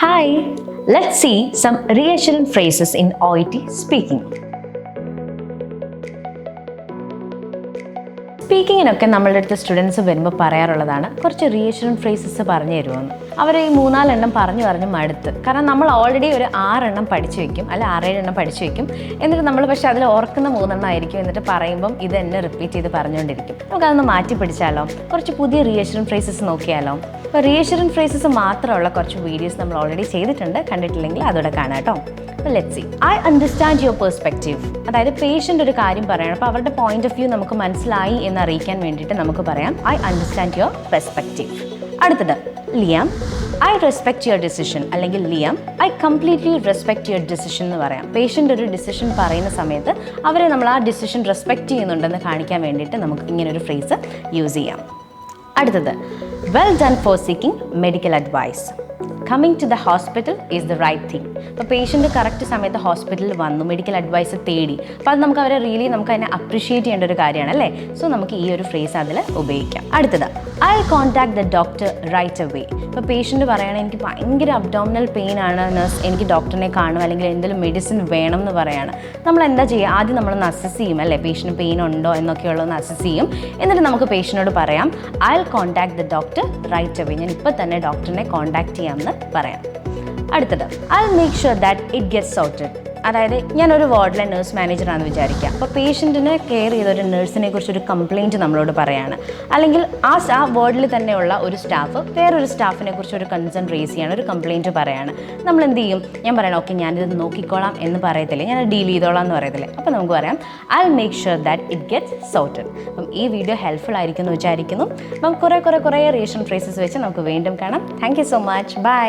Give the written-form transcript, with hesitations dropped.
Hi, let's see some reassuring phrases in OET speaking. സ്പീക്കിങ്ങിനൊക്കെ നമ്മളുടെ അടുത്ത് students വരുമ്പോൾ പറയാറുള്ളതാണ് കുറച്ച് റീഅഷ്യൂറിംഗ് ഫ്രേസസ് പറഞ്ഞു തരുമെന്ന്. അവർ ഈ 3-4 പറഞ്ഞു മടുത്ത്. കാരണം നമ്മൾ ഓൾറെഡി ഒരു 6 പഠിച്ചു വയ്ക്കും, അല്ല 6-7 പഠിച്ചു വയ്ക്കും. എന്നിട്ട് നമ്മൾ പക്ഷേ അതിൽ ഓർക്കുന്ന 3 ആയിരിക്കും. എന്നിട്ട് പറയുമ്പം ഇത് തന്നെ റിപ്പീറ്റ് ചെയ്ത് പറഞ്ഞുകൊണ്ടിരിക്കും. നമുക്കതൊന്ന് മാറ്റി പിടിച്ചാലോ? കുറച്ച് പുതിയ റീഅഷ്യൂറിംഗ് ഫ്രേസസ് നോക്കിയാലോ? അപ്പോൾ റീഅഷ്യൂറിംഗ് ഫ്രേസസ് മാത്രമുള്ള കുറച്ച് വീഡിയോസ് നമ്മൾ ഓൾറെഡി ചെയ്തിട്ടുണ്ട്. കണ്ടിട്ടില്ലെങ്കിൽ അതോടെ കാണാം കേട്ടോ. അപ്പോൾ let's see. I understand your perspective. അതായത് പേഷ്യൻ്റ് ഒരു കാര്യം പറയണം, അപ്പോൾ അവരുടെ പോയിന്റ് ഓഫ് വ്യൂ നമുക്ക് മനസ്സിലായി എന്ന് അറിയിക്കാൻ വേണ്ടിയിട്ട് നമുക്ക് പറയാം ഐ അണ്ടർസ്റ്റാൻഡ് യുവർ പെർസ്പെക്റ്റീവ്. അടുത്തത് Liam, I respect your decision. അല്ലെങ്കിൽ Liam, I completely respect your decision എന്ന് പറയാം. പേഷ്യൻ്റ് ഒരു ഡിസിഷൻ പറയുന്ന സമയത്ത് അവരെ നമ്മൾ ആ ഡിസിഷൻ റെസ്പെക്റ്റ് ചെയ്യുന്നുണ്ടെന്ന് കാണിക്കാൻ വേണ്ടിയിട്ട് നമുക്ക് ഇങ്ങനൊരു ഫ്രേസ് യൂസ് ചെയ്യാം. അടുത്തത് well done for seeking medical advice. Coming to the hospital is the right thing. അപ്പോൾ പേഷ്യൻ്റ് കറക്റ്റ് സമയത്ത് ഹോസ്പിറ്റലിൽ വന്നു, മെഡിക്കൽ അഡ്വൈസ് തേടി. അപ്പോൾ അത് നമുക്ക് അവരെ നമുക്ക് അതിനെ അപ്രീഷിയേറ്റ് ചെയ്യേണ്ട ഒരു കാര്യമാണ് അല്ലേ. സോ നമുക്ക് ഈ ഒരു ഫ്രേസ് അതിൽ ഉപയോഗിക്കാം. അടുത്തത് I contact the doctor right away. ഇപ്പോൾ പേഷ്യൻ്റ് പറയുകയാണെങ്കിൽ എനിക്ക് ഭയങ്കര അബ്ഡോമിനൽ പെയിൻ ആണ് നഴ്സ്, എനിക്ക് ഡോക്ടറിനെ കാണും, അല്ലെങ്കിൽ എന്തെങ്കിലും മെഡിസിൻ വേണം എന്ന് പറയുകയാണ്. നമ്മൾ എന്താ ചെയ്യുക? ആദ്യം നമ്മളൊന്ന് അസസ് ചെയ്യും അല്ലേ, പേഷ്യൻ്റ് പെയിൻ ഉണ്ടോ എന്നൊക്കെയുള്ളതൊന്ന് അസസ് ചെയ്യും. എന്നിട്ട് നമുക്ക് പേഷ്യനോട് പറയാം I contact the doctor right away. ഞാൻ ഇപ്പോൾ തന്നെ ഡോക്ടറിനെ കോൺടാക്ട് ചെയ്യാമെന്ന് പറയാം. അടുത്തത് I make sure that it gets sorted. അതായത് ഞാനൊരു വാർഡിലെ നഴ്സ് മാനേജറാണെന്ന് വിചാരിക്കുക. അപ്പോൾ പേഷ്യൻറ്റിനെ കെയർ ചെയ്ത ഒരു നഴ്സിനെ കുറിച്ചൊരു കംപ്ലയിൻറ്റ് നമ്മളോട് പറയാണ്. അല്ലെങ്കിൽ ആ വാർഡിൽ തന്നെയുള്ള ഒരു സ്റ്റാഫ് വേറൊരു സ്റ്റാഫിനെ കുറിച്ച് ഒരു കൺസേൺ റേസ് ചെയ്യാണ്, ഒരു കംപ്ലയിൻറ്റ് പറയാണ്. നമ്മൾ എന്ത് ചെയ്യും? ഞാൻ പറയണം ഓക്കെ ഞാനിത് നോക്കിക്കോളാം എന്ന് പറയത്തില്ലേ, ഞാൻ ഡീൽ ചെയ്തോളാം എന്ന് പറയത്തില്ലേ. അപ്പോൾ നമുക്ക് പറയാം I make sure that it gets sorted. അപ്പം ഈ വീഡിയോ ഹെൽപ്ഫുൾ ആയിരിക്കും എന്ന് വിചാരിക്കുന്നു. അപ്പം കുറേ റീഅഷ്യൂറിംഗ് ഫ്രേസസ് വെച്ച് നമുക്ക് വീണ്ടും കാണാം. Thank you so much. By.